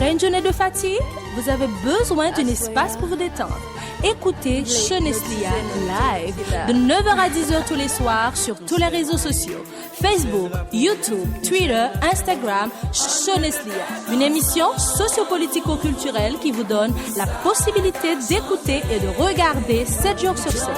Après une journée de fatigue, vous avez besoin d'un espace pour vous détendre. Écoutez Cheneslia live de 9h à 10h tous les soirs sur tous les réseaux sociaux. Facebook, YouTube, Twitter, Instagram, Cheneslia. Une émission sociopolitico-culturelle qui vous donne la possibilité d'écouter et de regarder 7 jours sur 7.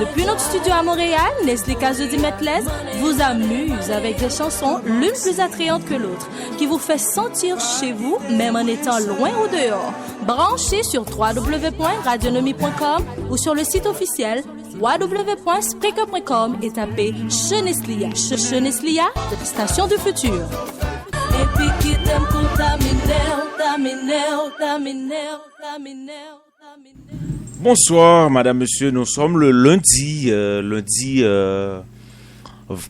Depuis notre studio à Montréal, Nestlé Kazodi Metles vous amuse avec des chansons l'une plus attrayantes que l'autre, qui vous fait sentir chez vous, même en étant loin ou dehors. Branchez sur www.radionomie.com ou sur le site officiel www.spreaker.com et tapez Cheneslia. Cheneslia, station du futur. Et puis qui t'aime pour Bonsoir, madame, monsieur. Nous sommes le lundi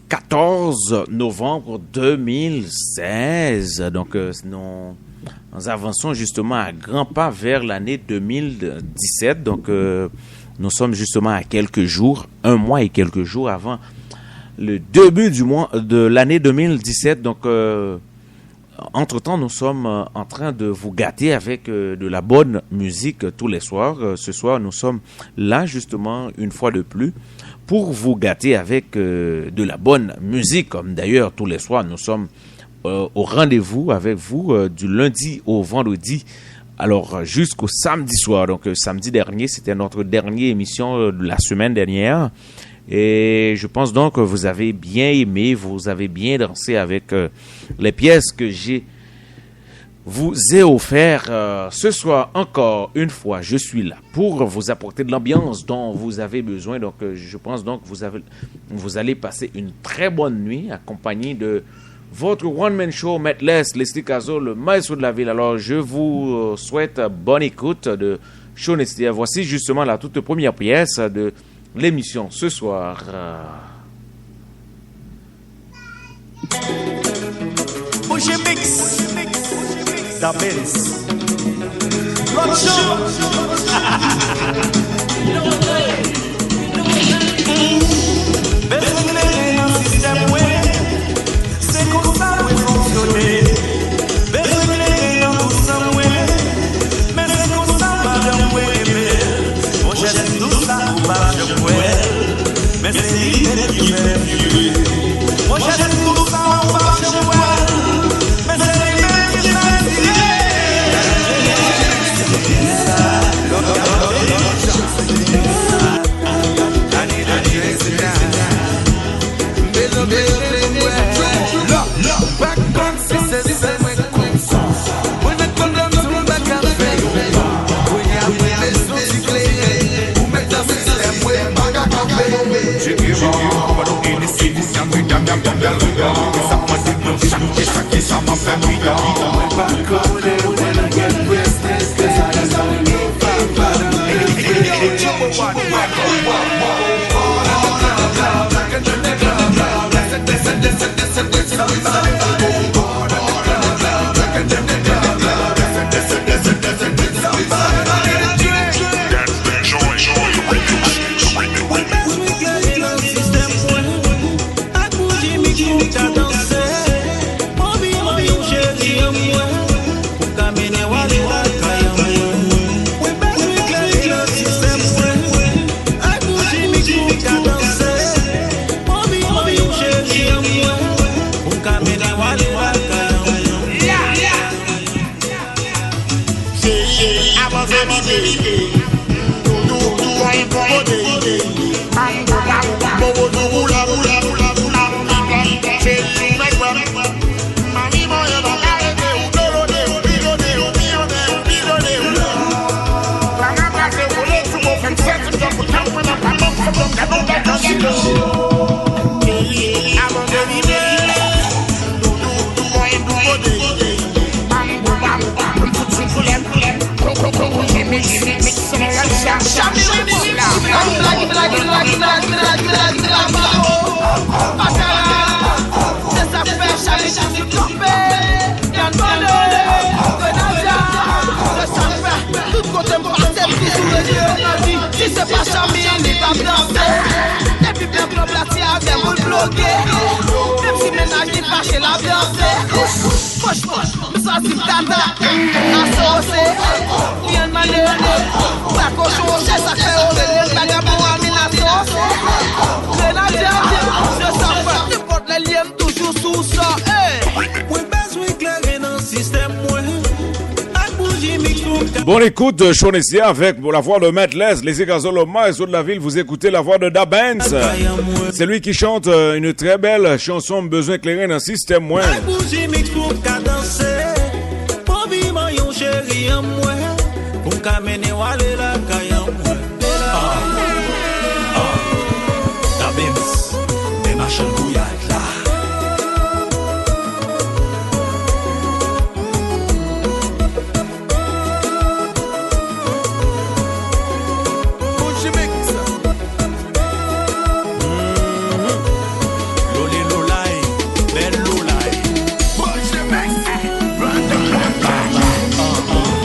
14 novembre 2016. Donc, nous avançons justement à grands pas vers l'année 2017. Donc, nous sommes justement à quelques jours, un mois et quelques jours avant le début du mois de l'année 2017. Donc, entre-temps, nous sommes en train de vous gâter avec de la bonne musique tous les soirs. Ce soir, nous sommes là justement une fois de plus pour vous gâter avec de la bonne musique. Comme d'ailleurs tous les soirs, nous sommes au rendez-vous avec vous du lundi au vendredi. Alors jusqu'au samedi soir. Donc samedi dernier, c'était notre dernière émission de la semaine dernière. Et je pense donc que vous avez bien aimé, vous avez bien dansé avec les pièces que vous ai offert. Ce soir, encore une fois, je suis là pour vous apporter de l'ambiance dont vous avez besoin. Donc, je pense donc que vous allez passer une très bonne nuit accompagné de votre one-man show, Metles, Leslie Cazo, le maestro de la ville. Alors, je vous souhaite bonne écoute de Cheneslia. Voici justement la toute première pièce de l'émission ce soir. Bouger mix, da Benz, Rock Show. Besoin d'un système web, c'est comme ça que fonctionner. Besoin d'un système web, mais c'est comme ça madame web. Mon cher tout ça ou pas je pouvais, mais c'est l'idée qui fait vivre. Mon cher tout ça ou pas je pouvais, mais c'est l'idée qui fait Si c'est pas charmé, n'est pas danser. Et puis bien club là, c'est avec vous bloquer. Même si ménage n'est pas chez la danser. Franchement, nous sommes tata, associé, bien mané, pas cochon, c'est ça fait au les vagabonds à mille associés. Grenadier, je sens pas, n'importe les liens toujours sous ça, Oui, besoin éclairer dans le système, moi. Bon écoute, Chonestia avec la voix de Matt Les Gazoloma et de la ville, vous écoutez la voix de Da Benz. C'est lui qui chante une très belle chanson Besoin éclairé dans le système, moi.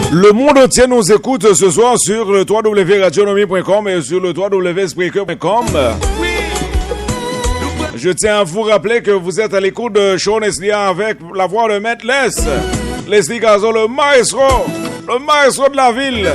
Le monde entier nous écoute ce soir sur le www.radionomie.com et sur le www.spreaker.com. Je tiens à vous rappeler que vous êtes à l'écoute de Sean Eslia avec la voix de Matt Leslie Gazo, le maestro de la ville.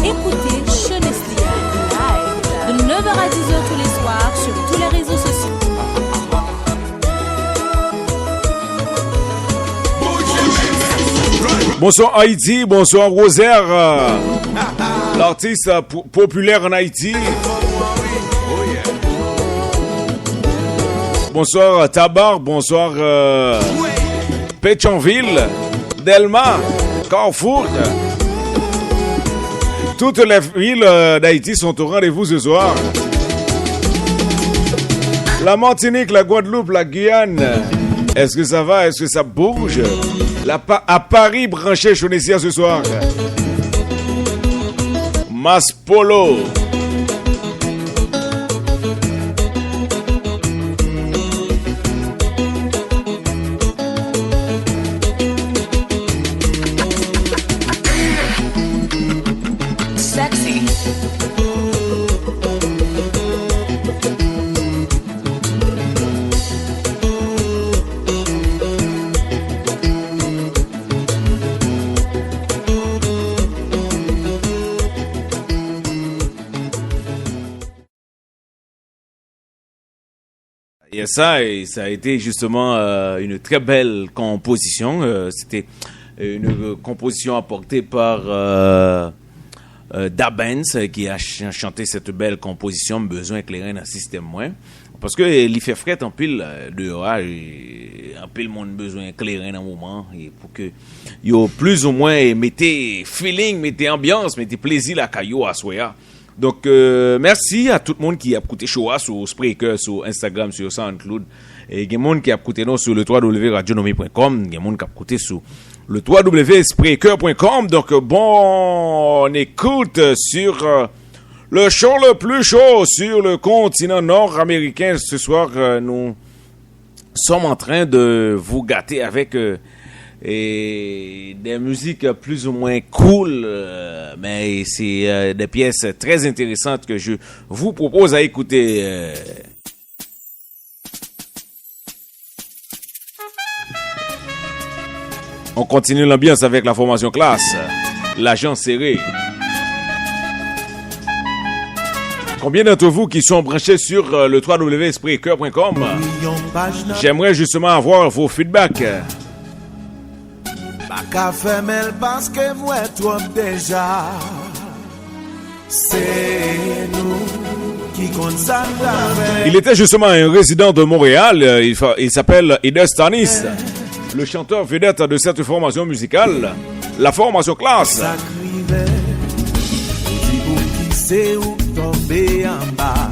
Écoutez Sean Eslia live de 9h à 10h tous les soirs sur tous les réseaux sociaux. Bonsoir Haïti, bonsoir Rosaire, l'artiste populaire en Haïti. Bonsoir Tabar, bonsoir Pétionville, Delma, Carrefour. Toutes les villes d'Haïti sont au rendez-vous ce soir. La Martinique, la Guadeloupe, la Guyane. Est-ce que ça va? Est-ce que ça bouge? À Paris, branché Chonessia ce soir. Maspolo. Sexy. Et ça a été justement une très belle composition. C'était une composition apportée par Da Benz qui a chanté cette belle composition Besoin éclairé dans le système moins. Parce que il fait fret en pile dehors, en pile monde besoin éclairé dans le moment et pour que yo plus ou moins mettez feeling, mettez ambiance, mettez plaisir la caillou à soya. Donc, merci à tout le monde qui a écouté Shoah sur Spreaker, sur Instagram, sur SoundCloud. Et il y a des gens qui a écouté nous sur le www.radionomie.com. Il y a des gens qui a écouté sur le www.spreaker.com. Donc, bon écoute sur le show le plus chaud sur le continent nord-américain. Ce soir, nous sommes en train de vous gâter avec... et des musiques plus ou moins cool, mais c'est des pièces très intéressantes que je vous propose à écouter. On continue l'ambiance avec la formation classe, l'agent serré. Combien d'entre vous qui sont branchés sur le www.spreaker.com? J'aimerais justement avoir vos feedbacks. Ka femel parce que moi trop déjà. C'est nous qui compte ça. Il était justement un résident de Montréal. Il s'appelle Eder Stanis, le chanteur vedette de cette formation musicale, la formation classe. C'est où tomber en bas.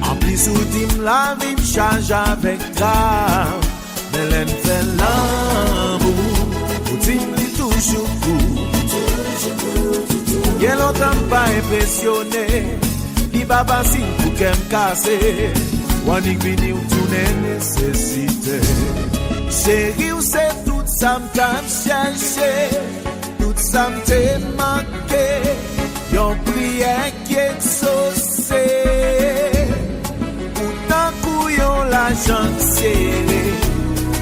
En plus où dim la vie change avec grave. Elle fait l'amour, vous dites toujours coup. Y'a longtemps pas impressionné, ni baba si pour qu'elle me casse. Wanik vini ou tourne nécessité. Chérie ou c'est tout ça. ça m't'a cherché, tout ça m't'a manqué, yon prière qui est saucé, pourtant couillon l'argent serré,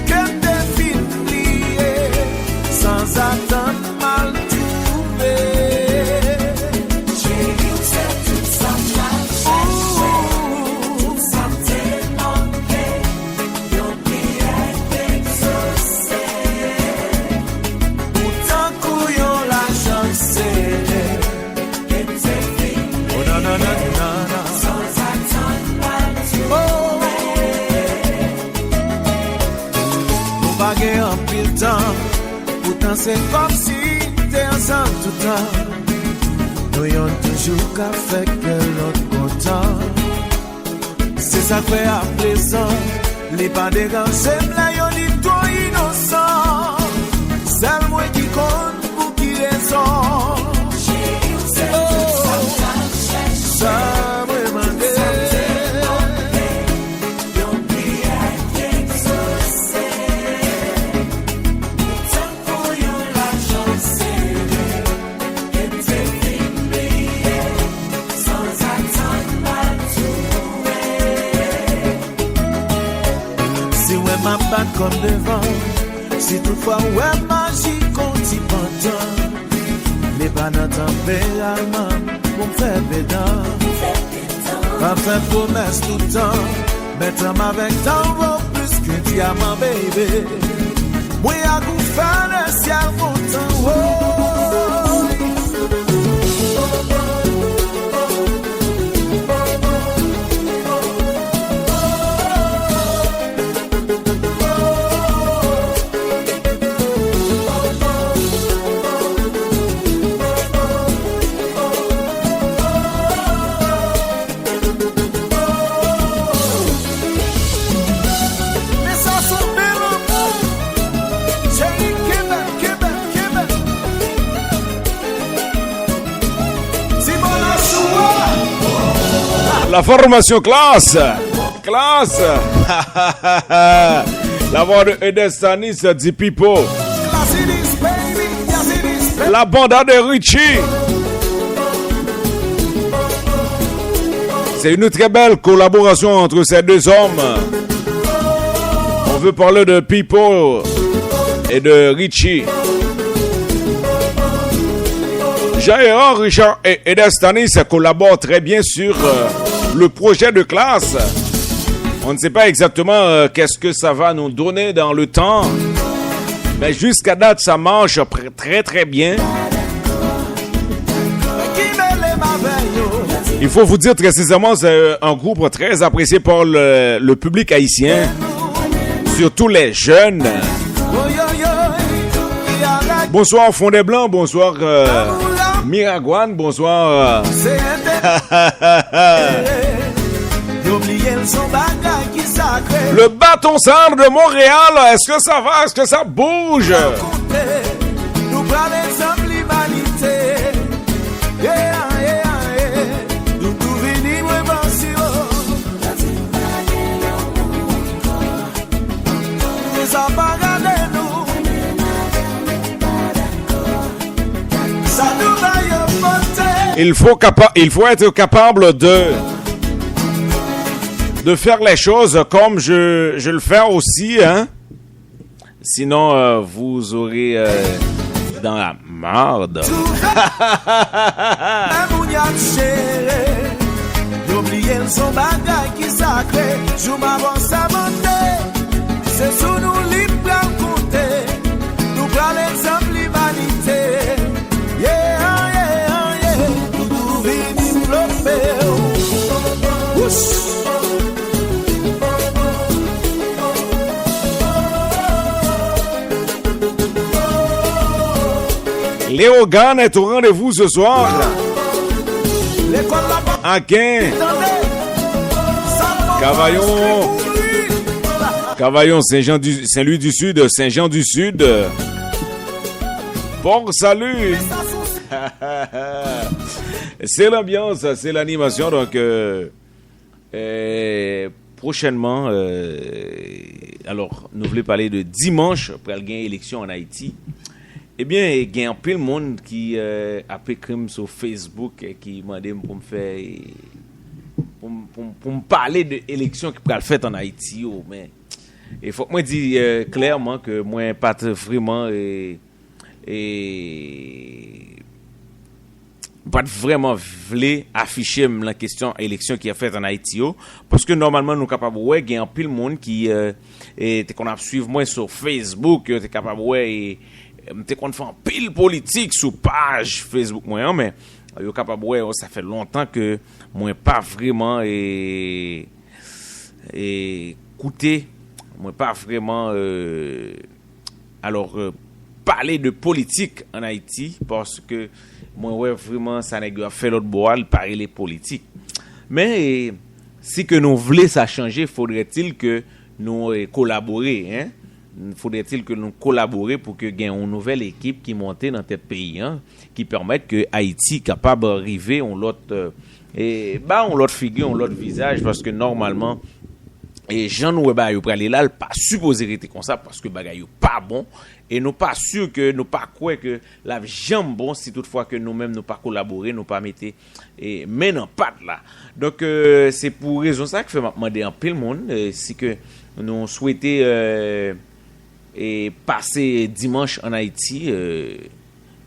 que t'es fini, sans attendre mal trouvé. J'ai eu cette tout ça m'a cherché, tout ça m't'a manqué, yon prière qui est saucé, pourtant couillon l'argent serré. Oh non, non, non, non, non. Sans attendre mal trouvé. Nous baguons en pile temps, pourtant c'est comme si t'es ensemble tout le temps. Nous y'en toujours qu'à faire que l'autre content. C'est ça fait à présent, les pas dérangés, là y'en dit trop innocent. C'est moi qui compte pour qui raison. Ma batte comme devant, si toutefois ouais magie qu'on t'y pendant, les bananes tempéralement, pour me faire pédant, pas faire promesse tout le temps, mettre avec tant vaut plus que diamant baby, moi à vous faire le ciel montant, oh. La formation classe. La voix de Edestanis dit Pipo. La banda de Richie. C'est une très belle collaboration entre ces deux hommes. On veut parler de Pipo et de Richie. Jean-Hérard, Richard et Edestanis collaborent très bien sur le projet de classe. On ne sait pas exactement qu'est-ce que ça va nous donner dans le temps. Mais jusqu'à date, ça marche très très bien. Il faut vous dire très sincèrement, c'est un groupe très apprécié par le public haïtien. Surtout les jeunes. Bonsoir Fondé Blanc, bonsoir Miragouane, bonsoir. Le bâton sale de Montréal, est-ce que ça va? Est-ce que ça bouge? Il faut être capable de faire les choses comme je le fais aussi, hein. Sinon, vous aurez dans la marde. C'est sous nous libre à compter. Nous prenons l'exemple l'humanité. Yeah, yeah, yeah. Nous venons flopper. Léo Gann est au rendez-vous ce soir. À Quin. Cavaillon, Saint-Louis du Sud, Saint-Jean du Sud. Port-Salut. C'est l'ambiance, c'est l'animation. Donc, prochainement, alors, nous voulons parler de dimanche, après le gain élection en Haïti. Eh bien, il y a un peu de monde qui a écrit sur Facebook et qui m'a demandé pour me faire, pour me parler de l'élection qui va le faire en Haïti. Oh, mais il faut que moi dire clairement que moi, pas vraiment pas vraiment voulu afficher la question élection qui a fait en Haïti parce que normalement nous capable ouais il y a un pile monde qui qu'on a suivre moi sur Facebook t'es capable ouais t'es qu'on fait un pile politique sur page Facebook moi mais yo capable ouais ça fait longtemps que moi pas vraiment écouter moi pas vraiment parler de politique en Haïti parce que moi ouais vraiment ça n'a fait l'autre bois parler les politiques mais si que nous voulons ça changer faudrait-il que nous collaborer hein faudrait-il que nous collaborer pour que gagne une nouvelle équipe qui monte dans notre pays hein qui permette que Haïti capable d'arriver on l'autre on l'autre figure on l'autre visage parce que normalement et Jean nous ba yo pralé là pas supposé rester comme ça parce que bagay yo pas bon et nous pas sûr que nous pas croire que la jambe bon si toutefois que nous-mêmes nous pas collaborer nous pas mettre et main en patte là donc c'est pour raison ça que fait m'a demander en pile monde si que nous souhaiter et passer dimanche en Haïti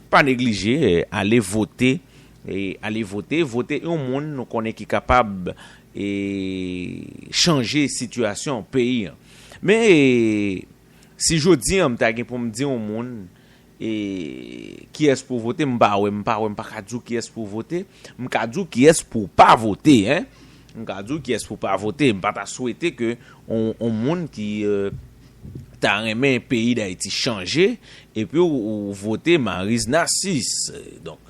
pas négliger aller voter voter un monde nous connaît qui capable et changer situation pays mais si je dis pour me dire au monde et qui est pour voter m'pa dire qui est pour voter m'ka dire qui est pour pas voter hein m'ka dire qui est pour pas voter m'pa ta souhaiter que on monde qui t'a aimé un pays d'Haïti changer et puis ou voter Maryse Narcisse donc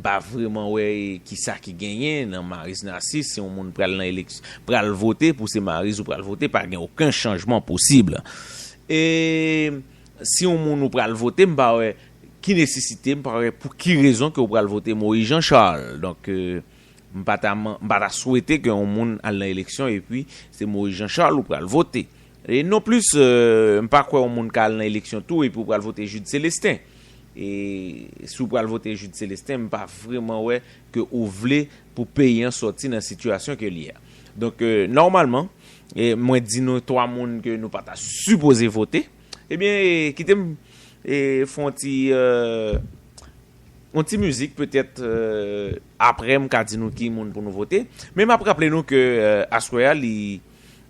pas vraiment ouais qui ça qui gagne dans Maryse Narcisse si on monde pral dans élection pral voter pour ces Maryse ou pral voter pas aucun changement possible et si on monde pral voter pas ouais qui nécessité pour qui raison que pral voter Moïse Jean-Charles donc pas souhaiter que on monde à l'élection et puis c'est Moïse Jean-Charles ou pral voter et non plus pas quoi on monde à l'élection tout et pour pral voter Jude Célestin et si vous pouvez voter Jude Célestin pas vraiment ouais que vous voulez pour payer en sortir dans situation que il y a donc normalement et moi dis nous trois monde que nous pas supposé voter eh bien quitter et font petit musique peut-être après m'ka dit nous qui monde pour nous voter mais m'a rappelé nous que Assoya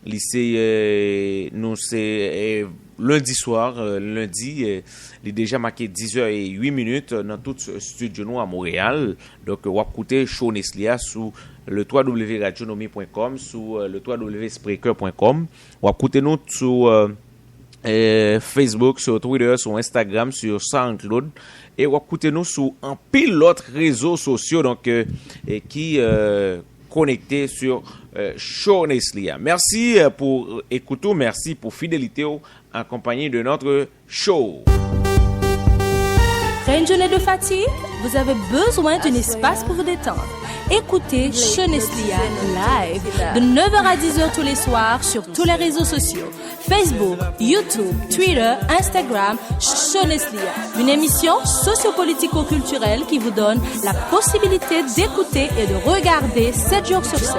lycée nous c'est lundi soir lundi il est déjà marqué 10h08 dans tout studio nous à Montréal donc on va écouter show Neslia sur le www.radionomie.com sur le www.spreaker.com on va écouter nous sur Facebook, sur Twitter, sur Instagram, sur SoundCloud et on va écouter nous sur un pile d'autres réseaux sociaux donc qui connecté sur Show Neslia. Merci pour écouter, merci pour fidélité accompagné de notre show. Après une journée de fatigue, vous avez besoin d'un espace pour vous détendre. Écoutez Show Neslia live de 9h à 10h tous les soirs sur tous les réseaux sociaux. Facebook, YouTube, Twitter, Instagram, Show Neslia. Une émission socio-politico-culturelle qui vous donne la possibilité d'écouter et de regarder 7 jours sur 7.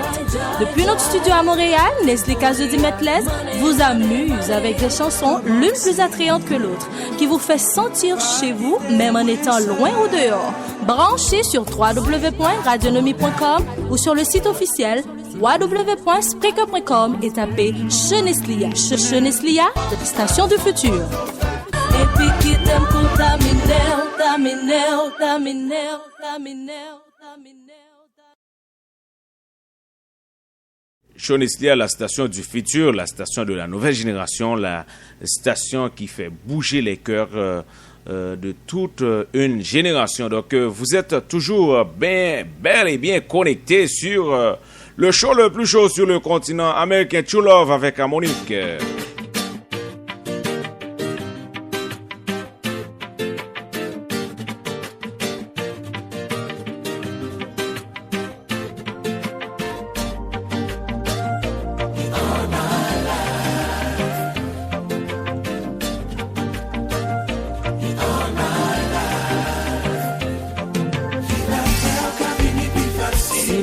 Depuis notre studio à Montréal, Nestlé Kazudi Metles vous amuse avec des chansons l'une plus attrayantes que l'autre, qui vous fait sentir chez vous, même en étant loin ou dehors. Branchez sur www.radionomie.com ou sur le site officiel www.spreaker.com et tapez Cheneslia. Cheneslia, station du futur. Et puis qui t'aime pour taminer. Show Neslia, la station du futur, la station de la nouvelle génération, la station qui fait bouger les cœurs de toute une génération. Donc vous êtes toujours bel et bien connectés sur le show le plus chaud sur le continent américain, True Love avec Monique.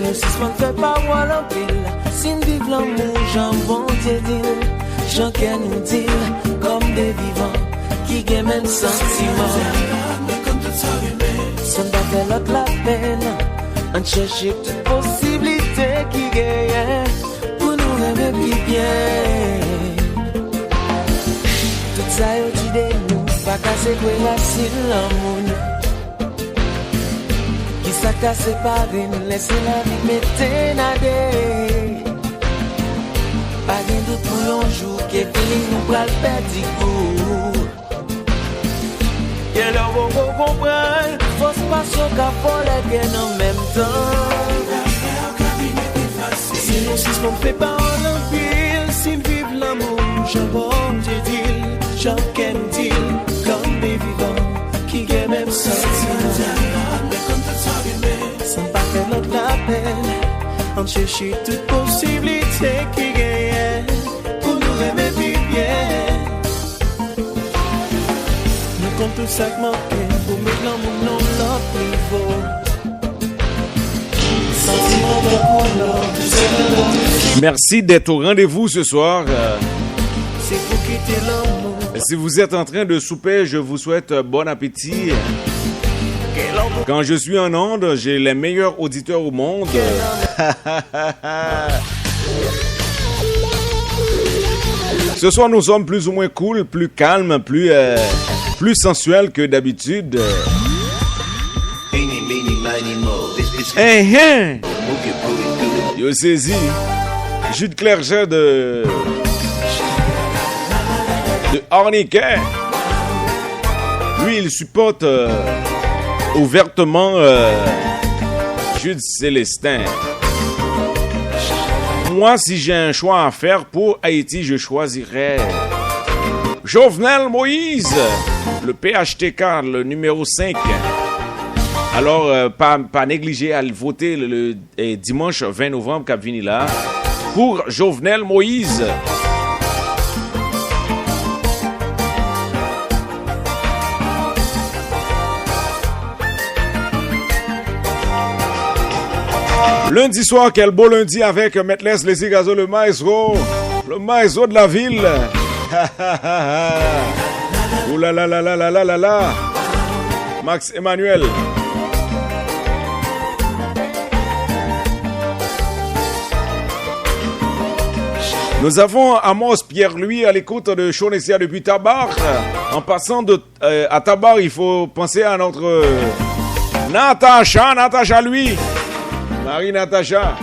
nous suspend fait parole en pile. Si nous vivons l'amour, j'en bon Dieu dit. J'en qu'elle nous dit, comme des vivants qui gagnent même sentiment. Sans pas l'autre la peine, on cherche toute possibilité qui gagne pour nous aimer plus bien. Tout ça yo dit de nous, pas casser quoi racine l'amour. Qui ça qu'a séparé, nous laisser la vie mettre nadé. Pas de doute pour un jour que fini nous pral perdre goût. Et là on comprend, faut pas se capoler bien en même temps. Si nous si on fait pas en pile, si vive l'amour, je bon Dieu dit, chacun dit, comme des vivants qui gagnent même sentiment. Sans pas faire notre la peine, on cherche toute possibilité qui gagne pour nous aimer bien. Nous comptons tout ça qui manque pour mettre l'amour dans l'autre niveau. Sentiment de couleur. Merci d'être au rendez-vous ce soir. C'est pour quitter l'amour. Si vous êtes en train de souper, je vous souhaite bon appétit. Quand je suis en onde, j'ai les meilleurs auditeurs au monde. Ce soir, nous sommes plus ou moins cool, plus calmes, plus sensuels que d'habitude. Yo saisi. Jude Clerget de Harniquet. Lui, il supporte ouvertement Jude Célestin. Moi, si j'ai un choix à faire pour Haïti, je choisirais Jovenel Moïse, le PHTK, le numéro 5. Alors, pas négliger à le voter le dimanche 20 novembre, cap vini là, pour Jovenel Moïse. Lundi soir, quel beau lundi avec Maître Leslie Gazo, le maestro de la ville. Ouh là là là là là là là là. Max Emmanuel. Nous avons Amos Pierre-Louis à l'écoute de Chonessia depuis Tabar. En passant à Tabar, il faut penser à notre Natacha lui. Marie-Natacha.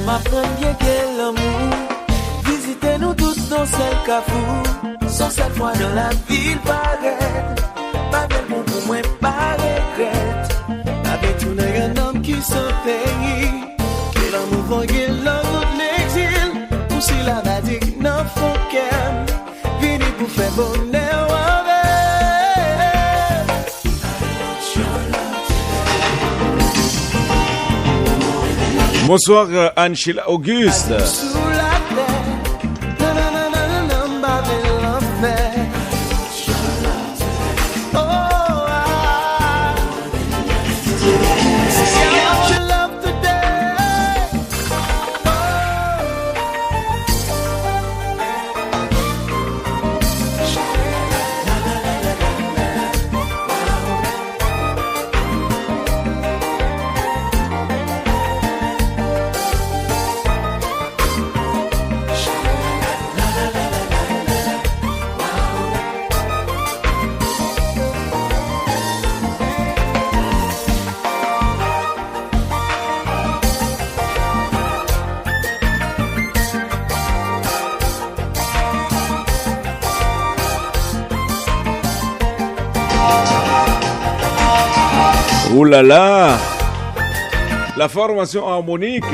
M'apprends bien quel amour. Visitez-nous tous dans celle cafou. Sans cette fois dans la ville paraît. Pas belle bon pour moi, pas regrette. Avec tous les hommes qui sont pays. Que l'amour va guérir l'amour de l'exil. Ou si la vadique n'en font qu'elle. Vini pour faire bonheur avec. Bonsoir Anne-Sheila Auguste. Oh là là, la formation harmonique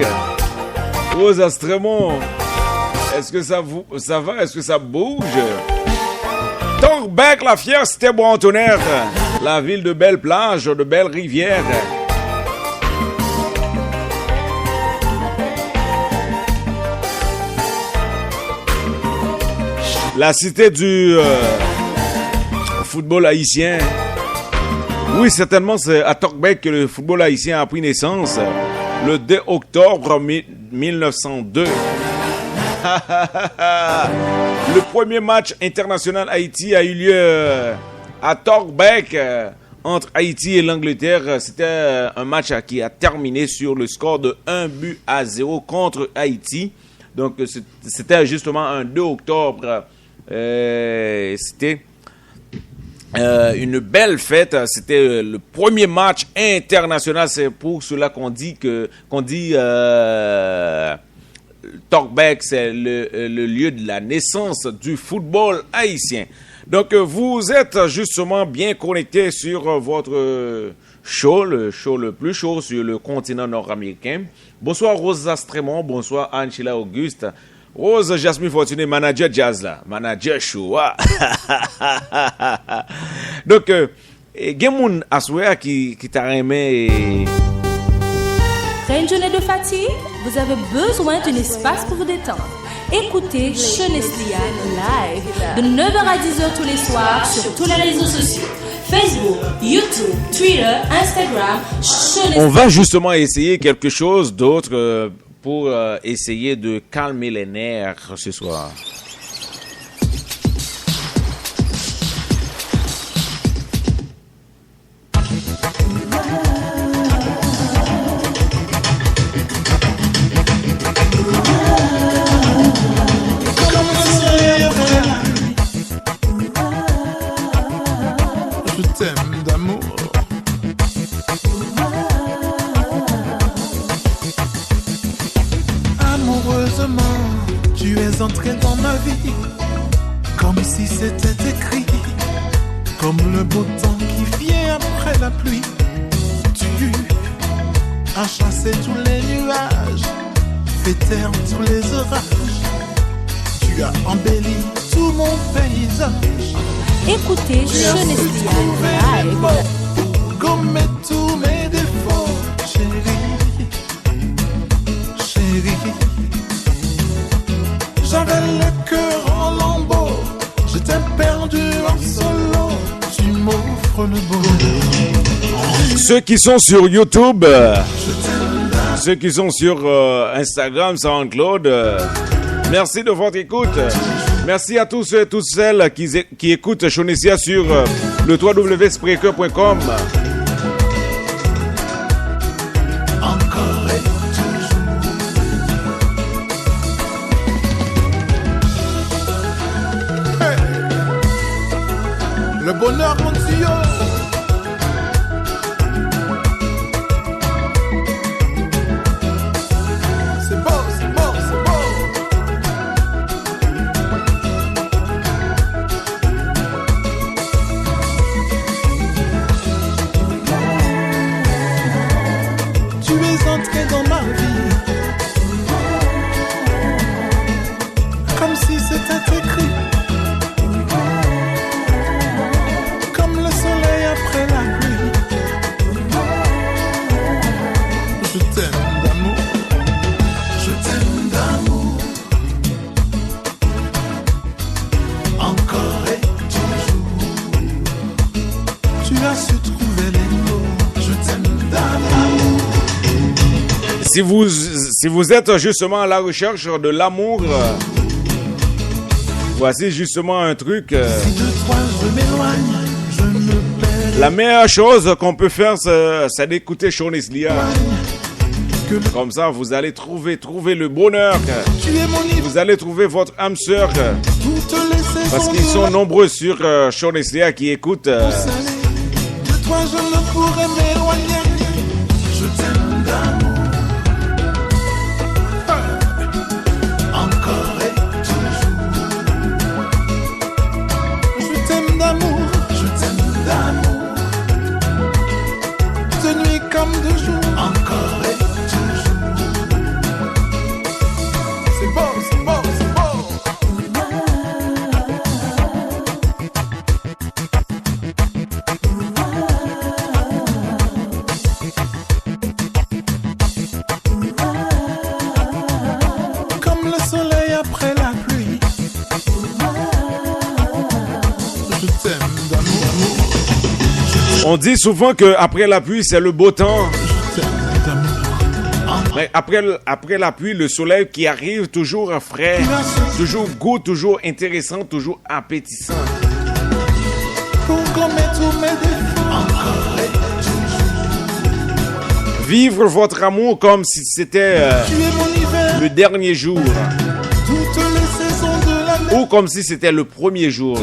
aux Astremont. Est-ce que ça va? Est-ce que ça bouge? Torbec, la fière, c'était bon en tonnerre. la ville de belles plages, de belles rivières. La cité du football haïtien. Oui, certainement, c'est à Torbec que le football haïtien a pris naissance le 2 octobre 1902. Le premier match international Haïti a eu lieu à Torbec entre Haïti et l'Angleterre. C'était un match qui a terminé sur le score de 1-0 contre Haïti. Donc, c'était justement un 2 octobre. C'était une belle fête. C'était le premier match international. C'est pour cela qu'on dit Torbec, c'est le lieu de la naissance du football haïtien. Donc, vous êtes justement bien connectés sur votre show, le show le plus chaud sur le continent nord-américain. Bonsoir Rose Astremont, bonsoir Anne-Sheila Auguste. Rose Jasmine Fortuné, manager jazz là, manager show. Donc, Gemoun Aswea qui t'a aimé. Après une journée de fatigue, vous avez besoin d'un espace pour vous détendre. Écoutez Cheneslia live de 9h à 10h tous les soirs sur tous les réseaux sociaux. Facebook, YouTube, Twitter, Instagram, Cheneslia. On va justement essayer quelque chose d'autre pour essayer de calmer les nerfs ce soir. Entré dans ma vie comme si c'était écrit, comme le beau temps qui vient après la pluie. Tu as chassé tous les nuages, fait taire tous les orages. Tu as embelli tout mon paysage. Écoutez Cheneslia live. Gommer tous mes défauts, chérie, chérie. J'avais le cœur en lambeaux, je t'ai perdu en solo, tu m'offres le bonheur. Ceux qui sont sur YouTube, ceux qui sont sur Instagram, SoundCloud, merci de votre écoute. Merci à tous ceux et toutes celles qui écoutent Chonessia sur le www.spreaker.com. Le bonheur, mon Dieu. C'est beau, c'est beau, c'est beau. Tu es entré dans ma vie comme si c'était écrit. Après la pluie, je t'aime d'amour, je t'aime d'amour, encore et toujours. Tu as su trouver les mots, je t'aime d'amour. Si vous êtes justement à la recherche de l'amour, voici justement un truc. Si de toi je m'éloigne, je me perds. La meilleure chose qu'on peut faire, c'est d'écouter Choneslia. Comme ça, vous allez trouver le bonheur. Vous allez trouver votre âme sœur. Parce qu'ils sont nombreux sur Choneslia qui écoutent. De toi je ne pourrais m'éloigner. Je t'aime d'amour. Encore et toujours. Je t'aime d'amour. Je t'aime d'amour. De nuit comme de jour, encore et toujours. C'est beau, c'est beau, c'est beau. On dit souvent que après la pluie, c'est le beau temps. Mais après la pluie, le soleil qui arrive toujours frais, toujours goût, toujours intéressant, toujours appétissant. Vivre votre amour comme si c'était le dernier jour. Ou comme si c'était le premier jour.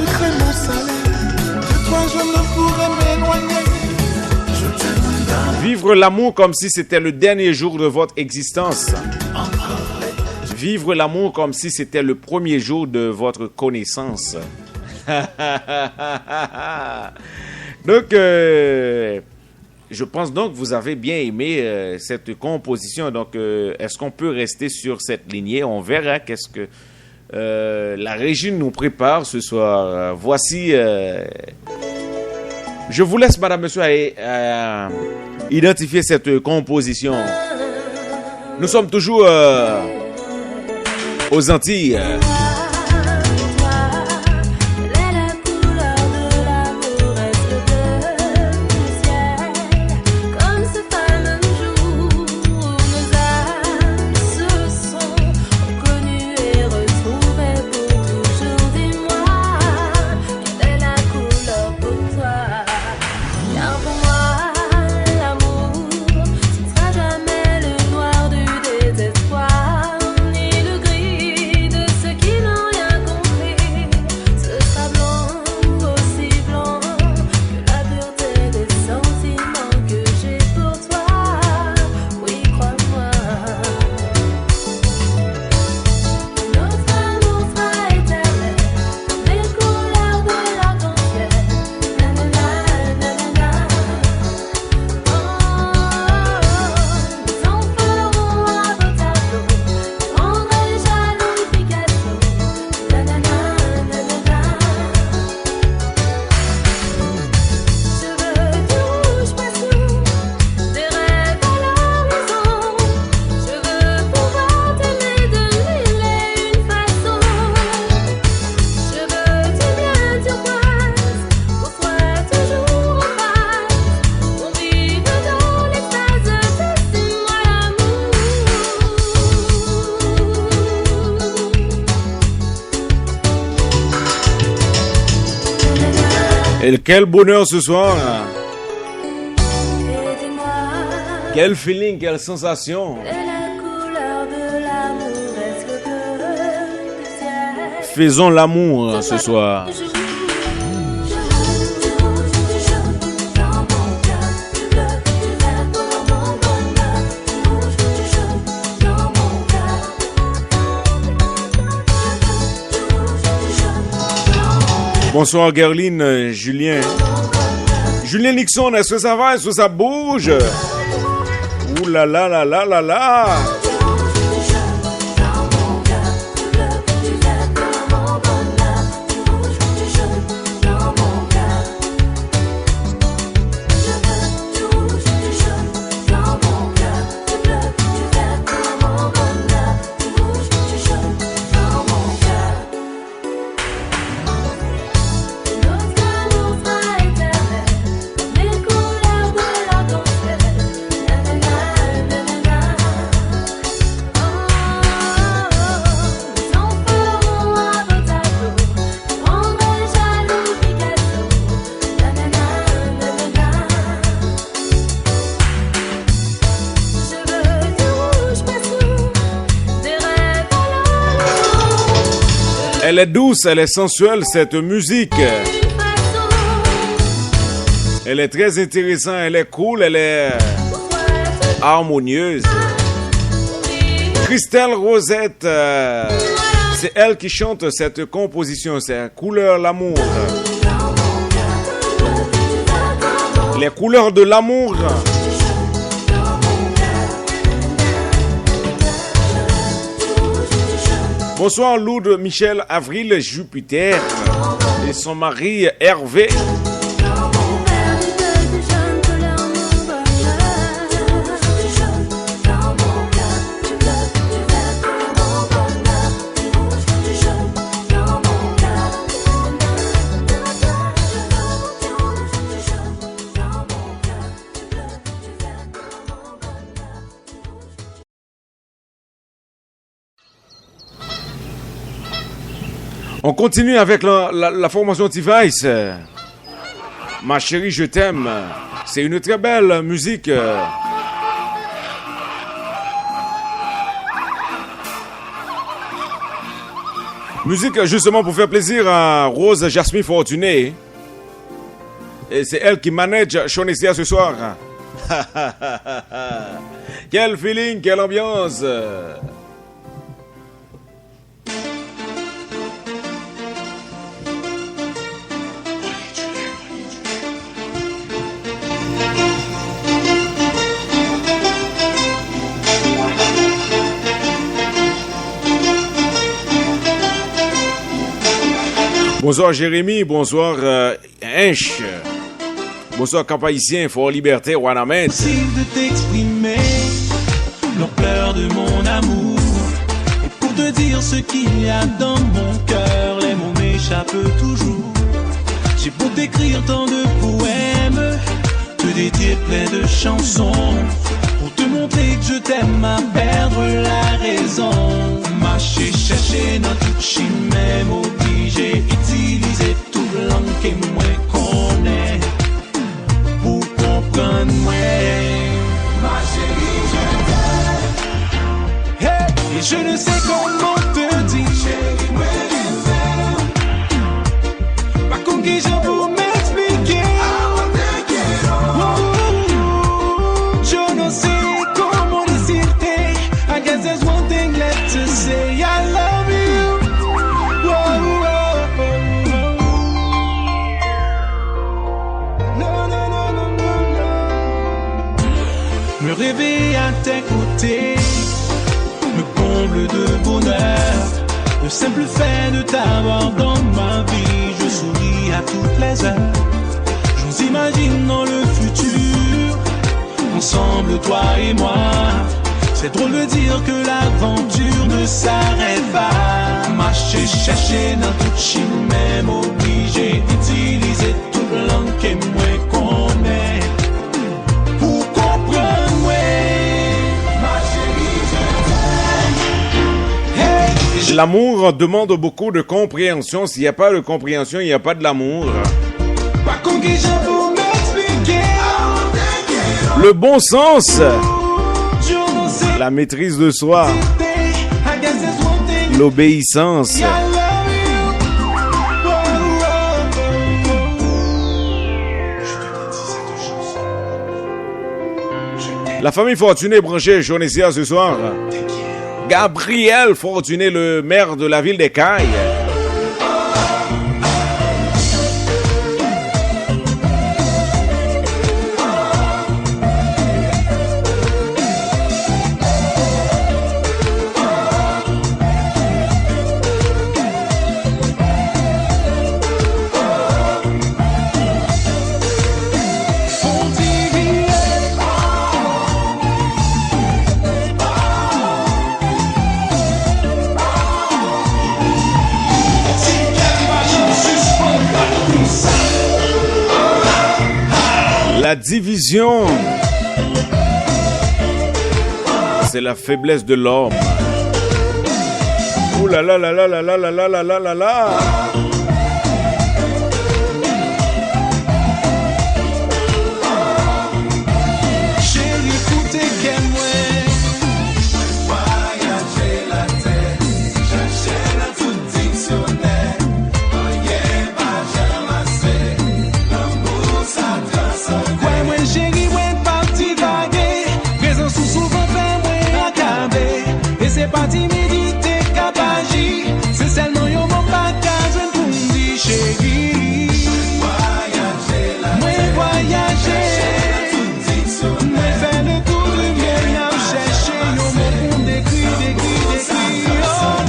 Vivre l'amour comme si c'était le dernier jour de votre existence. Vivre l'amour comme si c'était le premier jour de votre connaissance. Donc, je pense donc que vous avez bien aimé cette composition. Donc, est-ce qu'on peut rester sur cette lignée? On verra qu'est-ce que la régie nous prépare ce soir. Voici... je vous laisse, madame, monsieur, identifier cette composition. Nous sommes toujours aux Antilles. Et quel bonheur ce soir! Quel feeling, quelle sensation! Faisons l'amour ce soir. Bonsoir Gerline, Julien. Julien Nixon, est-ce que ça va? Est-ce que ça bouge? Ouh là là là là là là! Elle est douce, elle est sensuelle, cette musique. Elle est très intéressante, elle est cool, elle est harmonieuse. Christelle Rosette, c'est elle qui chante cette composition, c'est Couleur l'amour. Les couleurs de l'amour. Bonsoir Lourdes, Michel, Avril, Jupiter et son mari Hervé. On continue avec la formation T-Vice. Ma chérie, je t'aime. C'est une très belle musique. Musique justement pour faire plaisir à Rose Jasmine Fortuné. Et c'est elle qui manage Chonestia ce soir. Quel feeling, quelle ambiance. Bonsoir Jérémy, bonsoir Inch, bonsoir Cap-Haïtien, Fort Liberté, Wanamet. Possible de t'exprimer l'ampleur de mon amour et pour te dire ce qu'il y a dans mon cœur, les mots m'échappent toujours. J'ai beau t'écrire tant de poèmes, te dédier plein de chansons pour te montrer que je t'aime à perdre la raison. Marcher, chercher dans toute chine, même obligé, utiliser tout langue que moi connais pour comprendre moi. Ma chérie, je t'aime. Hey, et je ne sais comment te dire. Chérie, moi je t'aime. Pas qu'on qui j'ai pour m'expliquer. Je ne sais comment décider. I guess there's one thing left to say. I love you. No, no, no, no, no, no. Me réveiller à tes côtés me comble de bonheur. Le simple fait de t'avoir dans ma vie, je souris à toutes les heures. Je nous imagine dans le futur, ensemble toi et moi. C'est drôle de dire que l'aventure ne s'arrête pas. Marcher, chercher dans toute chine, même obligé d'utiliser toute langue que moi connais pour comprendre moi. Ma chérie, je t'aime. Hey, L'amour demande beaucoup de compréhension. S'il n'y a pas de compréhension, il n'y a pas de l'amour. pas qu'on qui j'ai pour m'expliquer. Le bon sens, la maîtrise de soi, l'obéissance. La famille Fortuné branchée Chonestia ce soir. Gabriel Fortuné, le maire de la ville des Cailles. La division, c'est la faiblesse de l'homme. Ouh là là là là là là là là là là là là. Chérie, écoutez qu'aime-moi. Voyager la tête, chercher dans tout dictionnaire. Rien pas jamais assez. L'amour, ça transcende. Ouais, moi, chérie, ouais, parti vaguer. Présent sous souvent fait, moi, accaber. Et c'est parti méditer, capagi. C'est seulement yon mon bagage, je pour me dire, chérie. Voyager la tête. Moi, voyager. Moi, faire le tour de miel, n'a cherché yon mon pour d'écrire. Oh,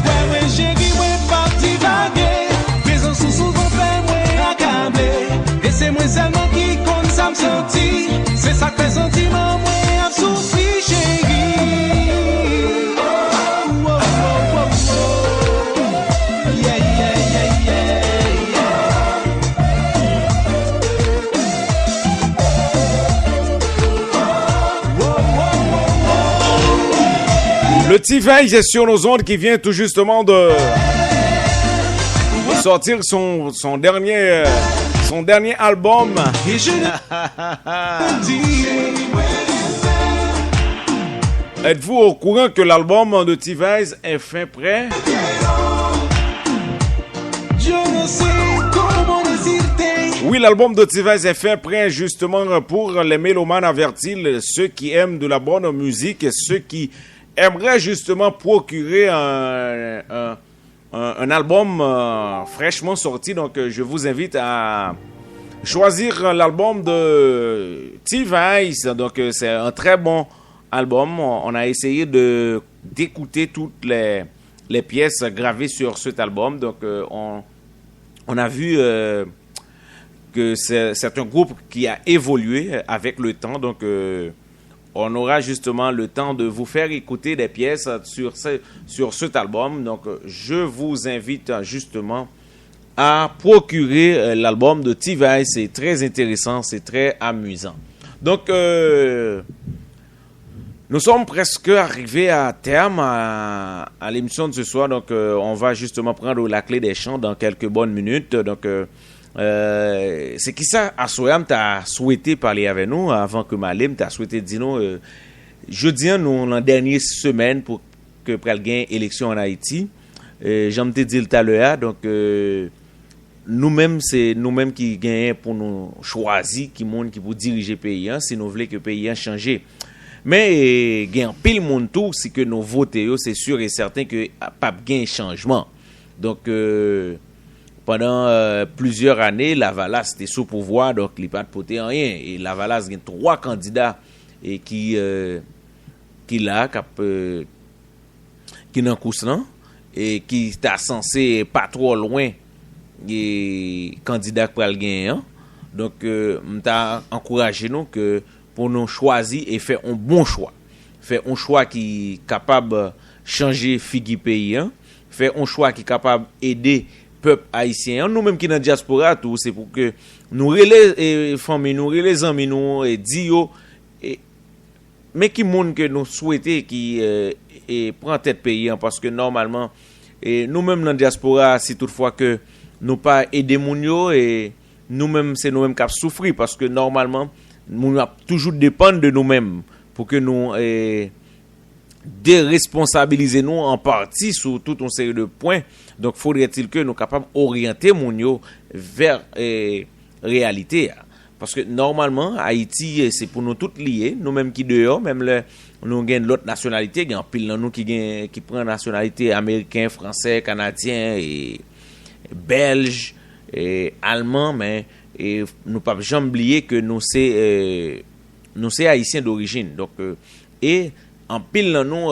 ouais, ouais, chérie, ouais, parti vaguer. Présent sous souvent fait, moi, accaber. Et c'est moi seulement qui compte, ça me sentit. C'est ça que fait sentiment, moi, à souffrir, chérie. Oh, oh, oh, oh, oh. Yeah, yeah, yeah, yeah, yeah. Oh, oh, oh, Le T-Vice est sur nos ondes qui vient tout justement de sortir son dernier album. Et je dis, Êtes-vous au courant que l'album de T-Vibes est fin prêt? je ne sais comment decirte. Oui, l'album de T-Vibes est fin prêt justement pour les mélomanes avertis, ceux qui aiment de la bonne musique, ceux qui aimeraient justement procurer un album fraîchement sorti. Donc, je vous invite à choisir l'album de T-Vibes. Donc, c'est un très bon album. On a essayé d'écouter toutes les pièces gravées sur cet album. Donc, on a vu que c'est un groupe qui a évolué avec le temps. Donc, on aura justement le temps de vous faire écouter des pièces sur cet album. Donc, je vous invite justement à procurer l'album de T-Vibes. C'est très intéressant, c'est très amusant. Donc, nous sommes presque arrivés à terme à l'émission de ce soir. Donc, on va justement prendre la clé des chants dans quelques bonnes minutes. Donc, c'est qui ça, Asoyam, t'as souhaité parler avec nous avant que Malim t'as souhaité dire nous jeudi nous la dernière semaine pour que pral gain élection en Haïti. J'aime te dire tout à l'heure. Donc, nous-mêmes, c'est nous-mêmes qui gagnons pour nous choisir qui monde qui pour diriger le pays, si nous voulons que le pays change. Mais gain pile monde tout si que nous voter, c'est sûr et certain que pas gain changement. Donc pendant plusieurs années, Lavalas était sous pouvoir, donc il pas de poter rien. Et Lavalas a 3 candidats et qui là qui n'en course non et qui était censé pas trop loin et candidat pour le gagner. Donc m'ta encouragé nous que pour nous choisir et faire un bon choix. Faire un choix qui est capable de changer figi pays. Faire un choix qui est capable d'aider peuple haïtien. Nous-mêmes qui dans la diaspora, tout, c'est pour que nous relais familles, nous relais amis, nous et dio, mais qui monde que nous souhaitons qui prend tête pays, parce que normalement, nous-mêmes dans la diaspora, si toutefois que nous pas aider moun yo, et nous-mêmes, c'est nous-mêmes qui souffrir, parce que normalement, nous toujours dépendre de nous-mêmes pour que nous déresponsabiliser nous en partie sur toute une série de points. Donc faudrait-il que nous capables orienter moun yo vers réalité, parce que normalement Haïti c'est pour nous toutes liés, nous mêmes qui dehors, même nous gagne l'autre nationalité, gagne pile dans nous qui prend nationalité américain, français, canadien et belge et allemand, mais et nous pas jamais oublier que nous c'est haïtiens d'origine. Donc et en pile dans nous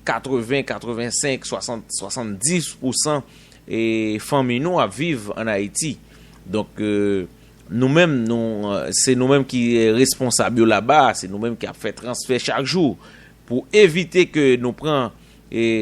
80, 85, 60, 70% et familles nous à vivre en Haïti. Donc nous-mêmes c'est nous-mêmes qui est responsable là-bas, c'est nous-mêmes qui a fait transfert chaque jour pour éviter que nous prend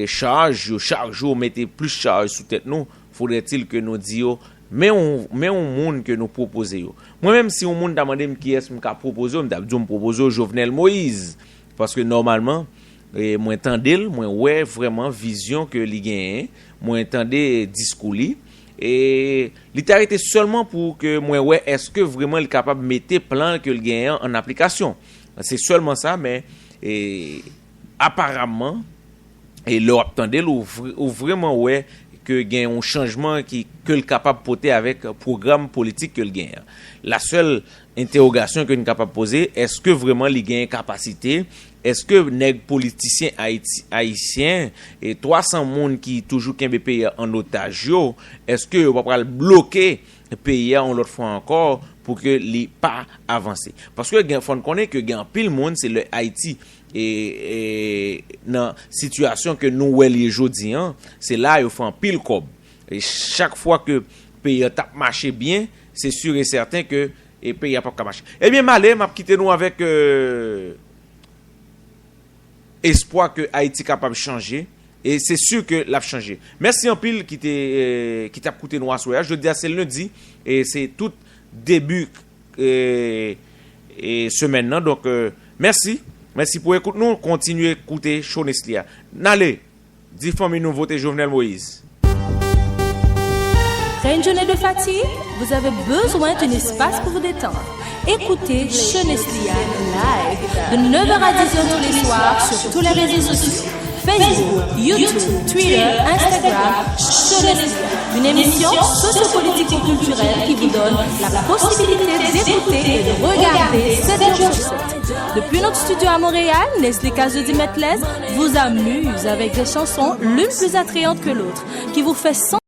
charge chaque jour mettez plus charge sous tête nous. Faudrait-il que nous disions mais on monde que nous proposons. Moi-même, si on monde demande qui est-ce que proposé, je propose Jovenel Moïse. Parce que normalement, moi entendais, moi ouais vraiment vision que li gagne, moi entendais discours li et l'ité seulement pour que moi ouais est-ce que vraiment il est capable de mettre plan que le gagne en application. C'est seulement ça, mais apparemment et le attendait ou vraiment ouais que gagne un changement que le capable porter avec programme politique que le gagne. La seule interrogation que nous capable poser, est-ce que vraiment il gagne capacité? Est-ce que nèg politicien haïtien et 300 monde qui toujours qu'un pays en otage, est-ce que on va bloquer le pays en l'autre fois encore pour que les pas avancer? Parce que il faut connaître que gagne pile monde c'est le Haïti et dans situation que nous les jodi c'est là il faut un pile cob et chaque fois que pays tape marcher bien, c'est sûr et certain que et pays a pas marcher. Eh bien malé m'a quitté nous avec espoir que Haïti capable de changer et c'est sûr que l'a changé. Merci en pile qui t'a écouté nous à soir. Je dis c'est lundi et c'est tout début et semaine là donc merci pour écouter nous, continuez à écouter Show Neslia. N'allez, dis famille nous voter Jovenel Moïse. Après une journée de fatigue, vous avez besoin d'un espace pour vous détendre. Écoutez Cheneslia live de 9h à 10h tous les soirs sur tous les réseaux sociaux. Facebook, YouTube, Twitter, Instagram, Cheneslia. Une émission socio-politico-culturelle qui vous donne la possibilité d'écouter et de regarder 7 jours sur 7. Depuis notre studio à Montréal, Nestlé Caso de Metles vous amuse avec des chansons l'une plus attrayantes que l'autre, qui vous fait sentir